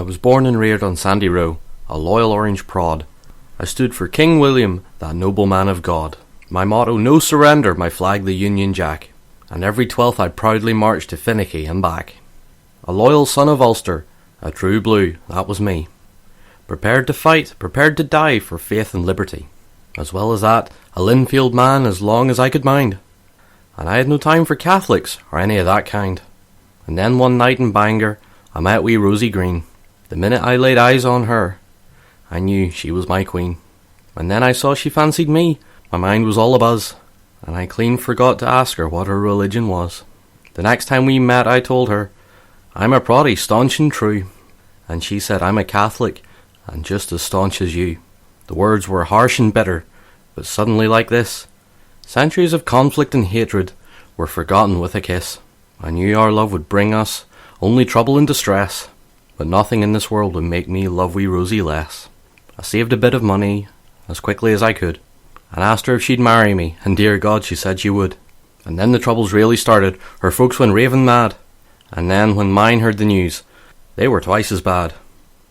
I was born and reared on Sandy Row, a loyal orange prod. I stood for King William, that noble man of God. My motto, no surrender, my flag the Union Jack. And every 12th I'd proudly march to Finnachie and back. A loyal son of Ulster, a true blue, that was me. Prepared to fight, prepared to die for faith and liberty. As well as that, a Linfield man as long as I could mind. And I had no time for Catholics or any of that kind. And then one night in Bangor, I met wee Rosie Green. The minute I laid eyes on her, I knew she was my queen. And then I saw she fancied me. My mind was all abuzz, and I clean forgot to ask her what her religion was. The next time we met I told her, I'm a proddy, staunch and true. And she said, I'm a Catholic, and just as staunch as you. The words were harsh and bitter, but suddenly like this, centuries of conflict and hatred were forgotten with a kiss. I knew our love would bring us only trouble and distress, but nothing in this world would make me love wee Rosie less. I saved a bit of money as quickly as I could, and asked her if she'd marry me, and dear God, she said she would. And then the troubles really started. Her folks went raving mad, and then when mine heard the news, they were twice as bad.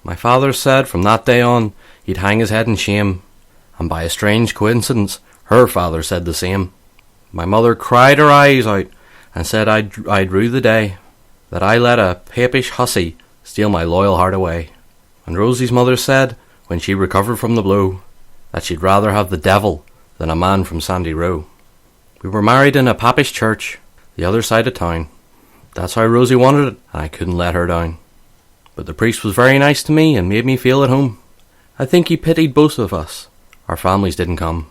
My father said from that day on he'd hang his head in shame, and by a strange coincidence her father said the same. My mother cried her eyes out and said I'd rue the day that I let a Papish hussy steal my loyal heart away. And Rosie's mother said, when she recovered from the blow, that she'd rather have the devil than a man from Sandy Row. We were married in a Papish church, the other side of town. That's how Rosie wanted it, and I couldn't let her down. But the priest was very nice to me and made me feel at home. I think he pitied both of us. Our families didn't come.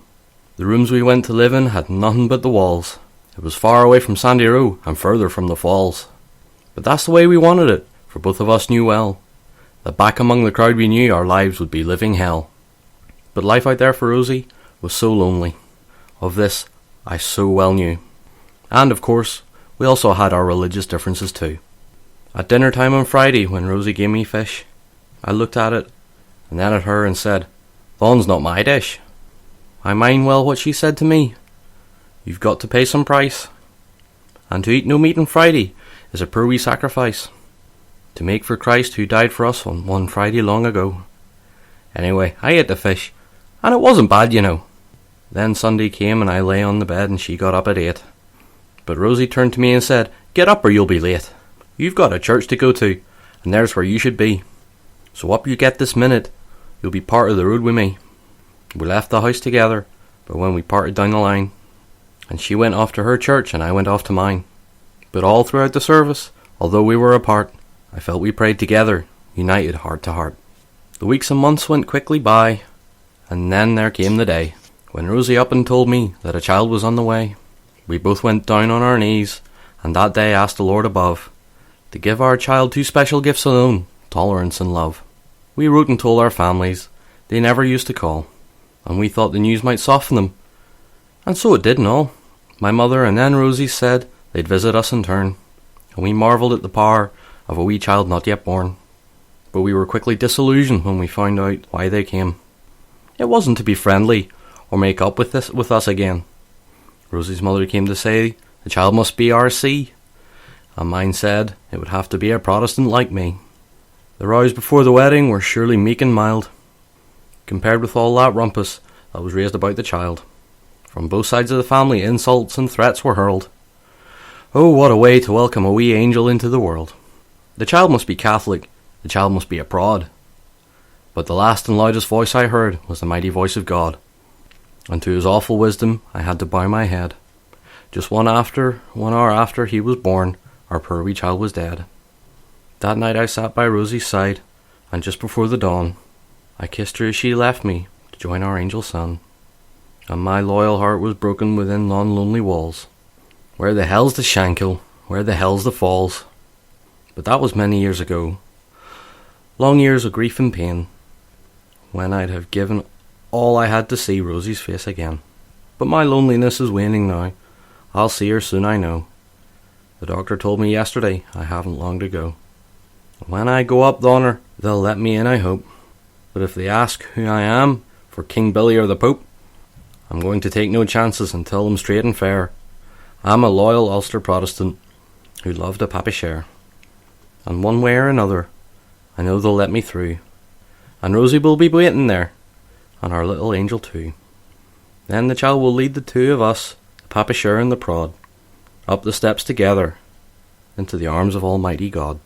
The rooms we went to live in had nothing but the walls. It was far away from Sandy Row and further from the falls. But that's the way we wanted it, for both of us knew well that back among the crowd we knew our lives would be living hell. But life out there for Rosie was so lonely. Of this I so well knew. And of course, we also had our religious differences too. At dinner time on Friday, when Rosie gave me fish, I looked at it, and then at her and said, "Thon's not my dish." I mind well what she said to me. You've got to pay some price. And to eat no meat on Friday is a poor wee sacrifice, to make for Christ who died for us on one Friday long ago. Anyway, I ate the fish, and it wasn't bad, you know. Then Sunday came and I lay on the bed and she got up at 8. But Rosie turned to me and said, "Get up or you'll be late. You've got a church to go to, and there's where you should be. So up you get this minute, you'll be part of the road with me." We left the house together, but when we parted down the line, and she went off to her church and I went off to mine. But all throughout the service, although we were apart, I felt we prayed together, united heart to heart. The weeks and months went quickly by, and then there came the day when Rosie up and told me that a child was on the way. We both went down on our knees, and that day asked the Lord above to give our child 2 special gifts alone, tolerance and love. We wrote and told our families. They never used to call, and we thought the news might soften them. And so it did and all. My mother and then Rosie said they'd visit us in turn, and we marvelled at the power of a wee child not yet born. But we were quickly disillusioned when we found out why they came. It wasn't to be friendly or make up with us again. Rosie's mother came to say the child must be RC, and mine said it would have to be a Protestant like me. The rows before the wedding were surely meek and mild, compared with all that rumpus that was raised about the child. From both sides of the family insults and threats were hurled. Oh, what a way to welcome a wee angel into the world. The child must be Catholic, the child must be a prod. But the last and loudest voice I heard was the mighty voice of God, and to his awful wisdom I had to bow my head. Just 1 hour after he was born, our poor wee child was dead. That night I sat by Rosie's side, and just before the dawn, I kissed her as she left me to join our angel son. And my loyal heart was broken within yon lonely walls. Where the hell's the Shankill? Where the hell's the Falls? But that was many years ago. Long years of grief and pain, when I'd have given all I had to see Rosie's face again. But my loneliness is waning now. I'll see her soon, I know. The doctor told me yesterday I haven't long to go. When I go up thonner, they'll let me in, I hope. But if they ask who I am, for King Billy or the Pope, I'm going to take no chances and tell them straight and fair. I'm a loyal Ulster Protestant who loved a Papisher. And one way or another, I know they'll let me through. And Rosie will be waiting there, and our little angel too. Then the child will lead the two of us, the Papisher and the prod, up the steps together, into the arms of Almighty God.